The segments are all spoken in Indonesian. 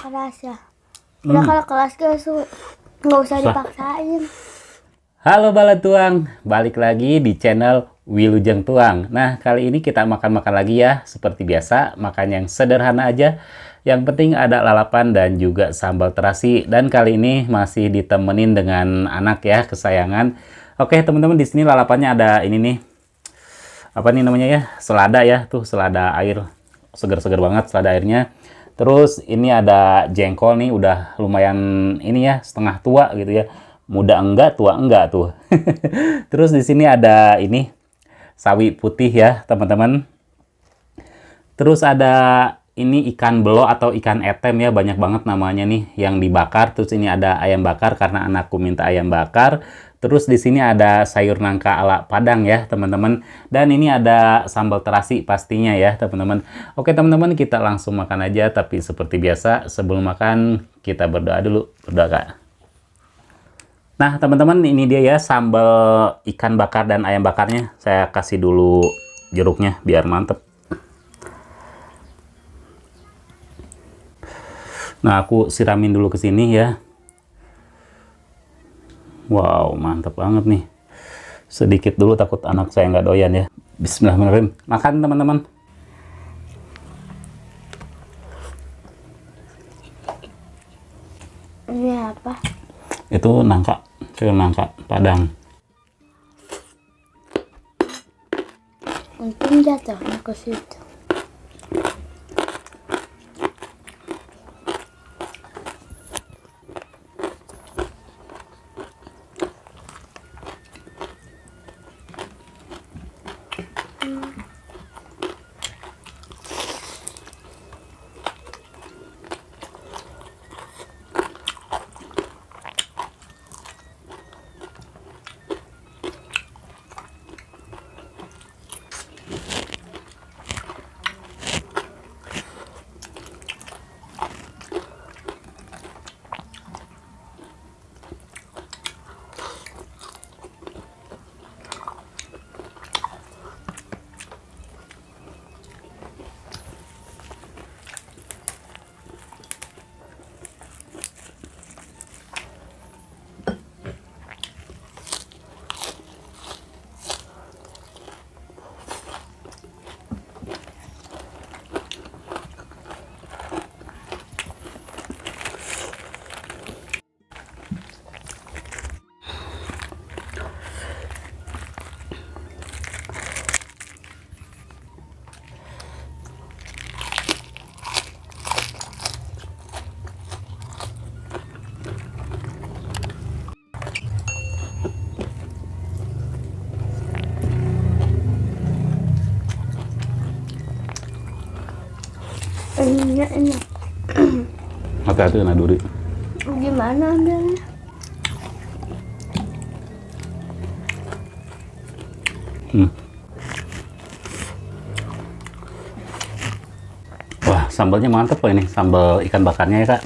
keras ya. Udah kalau kelas nggak usah dipaksain. Halo Balatuang, balik lagi di channel Wilujeng Tuang. Nah, kali ini kita makan-makan lagi ya. Seperti biasa, makan yang sederhana aja. Yang penting ada lalapan dan juga sambal terasi. Dan kali ini masih ditemenin dengan anak ya, kesayangan. Oke teman-teman, di sini lalapannya ada ini nih. Apa nih namanya ya? Selada ya, tuh selada air. Seger-seger banget selada airnya. Terus ini ada jengkol nih, udah lumayan ini ya, setengah tua gitu ya. Muda enggak, tua enggak tuh. Terus di sini ada ini sawi putih ya, teman-teman. Terus ada ini ikan belo atau ikan etem ya, banyak banget namanya nih yang dibakar. Terus ini ada ayam bakar karena anakku minta ayam bakar. Terus di sini ada sayur nangka ala Padang ya, teman-teman. Dan ini ada sambal terasi pastinya ya, teman-teman. Oke, teman-teman, kita langsung makan aja. Tapi seperti biasa, sebelum makan kita berdoa dulu. Berdoa, Kak. Nah, teman-teman, ini dia ya sambal ikan bakar dan ayam bakarnya. Saya kasih dulu jeruknya biar mantep. Nah, aku siramin dulu ke sini ya. Wow, mantep banget nih. Sedikit dulu, takut anak saya nggak doyan ya. Bismillahirrahmanirrahim. Makan, teman-teman. Ini apa? Itu nangka, sayur nangka Padang. Untung jatuhnya ke situ. Ini Hati-hati kena duri. gimana ambilnya? Wah, sambalnya mantep loh ini. Sambal ikan bakarnya ya, Kak.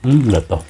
Jatuh.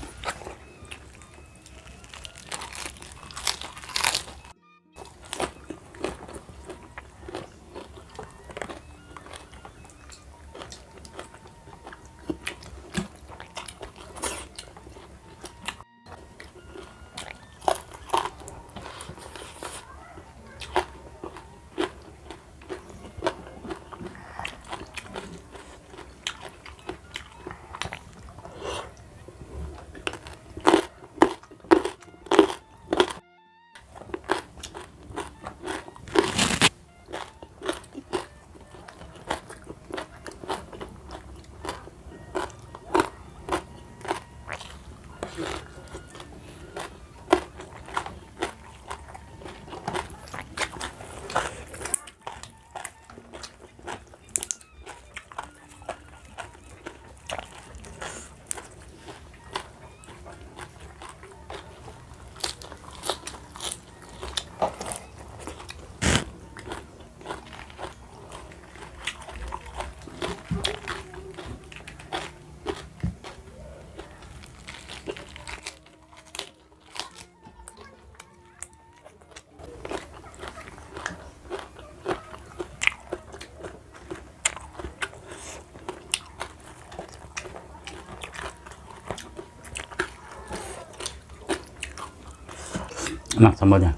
Enak sambalnya.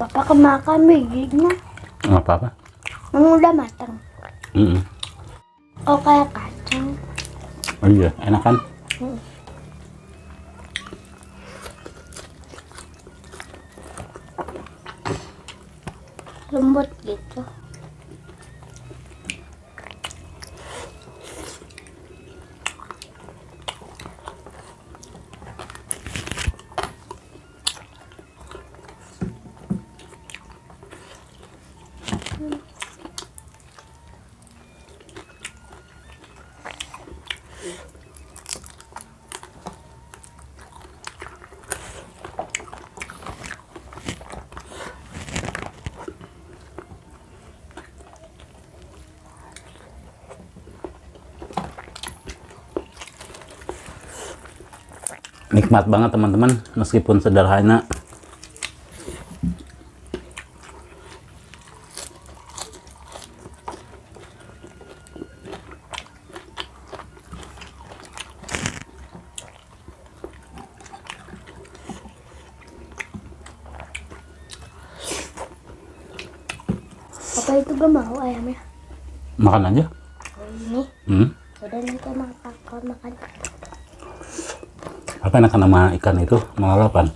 Papa kemakan bijinya. Nggak apa-apa. Memang udah matang. Mm-mm. Oh kayak kacang. Oh iya, enak kan? Lembut gitu. Nikmat banget teman-teman, meskipun sederhana. Papa itu gak mau ayamnya. Makan aja. Oh ini. Udah nanti makan. Apa enakan sama ikan itu? Mau lalapan.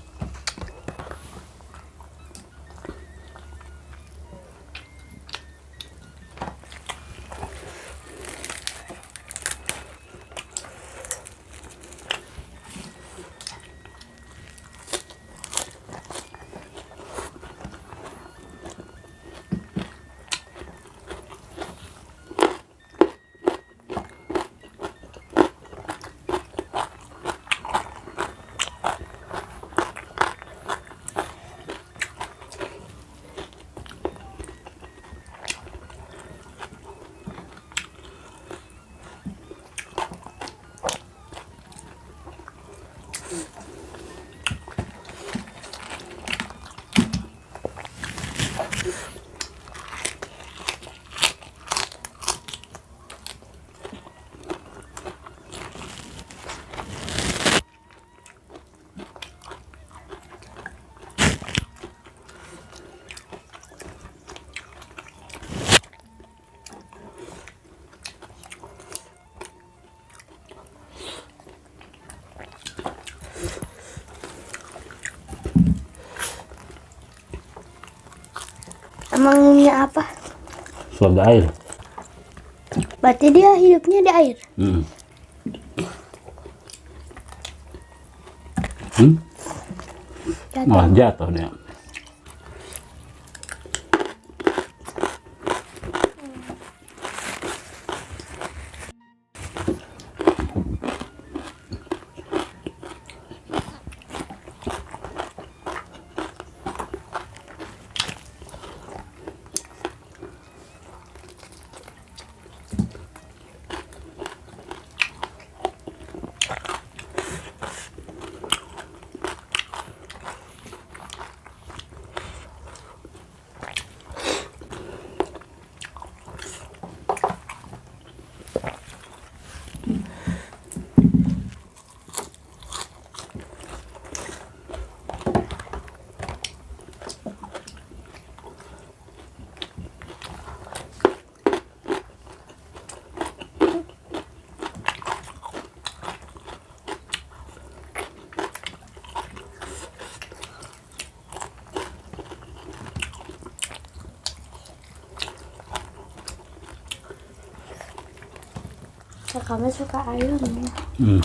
Emang ini apa? Surga air. Berarti dia hidupnya di air. Malah jatuh dia. Kamu suka ayam ya?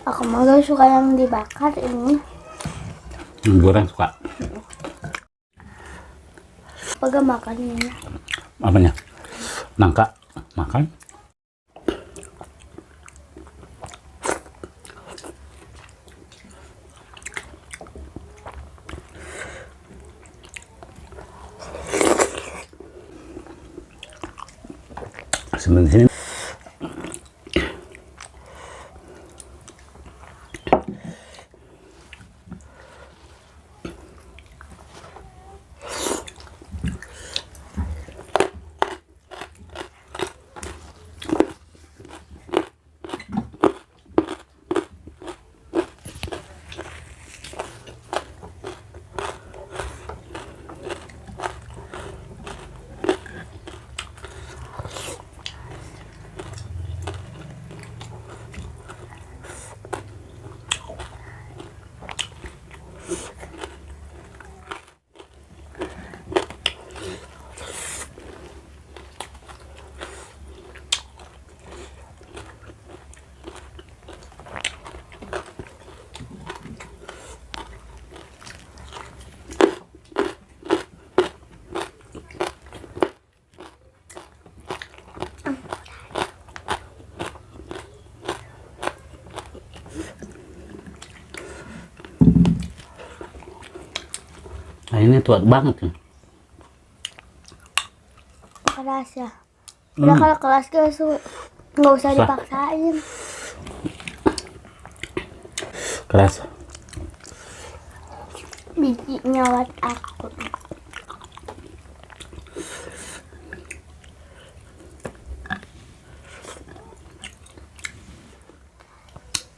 Aku mah gak suka yang dibakar ini. Goreng suka. Aku gak makan ini. Apanya? Nangka. Makan. Sebenarnya nah ini tuat banget nih. Keras ya. Udah kalau kelas nggak usah dipaksain. Keras. Biji nyawat aku.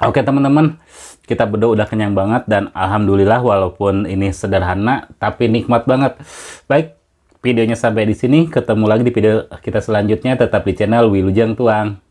Oke teman-teman, kita berdua udah kenyang banget dan alhamdulillah walaupun ini sederhana tapi nikmat banget. Baik, videonya sampai di sini. Ketemu lagi di video kita selanjutnya, tetap di channel Wilujeng Tuang.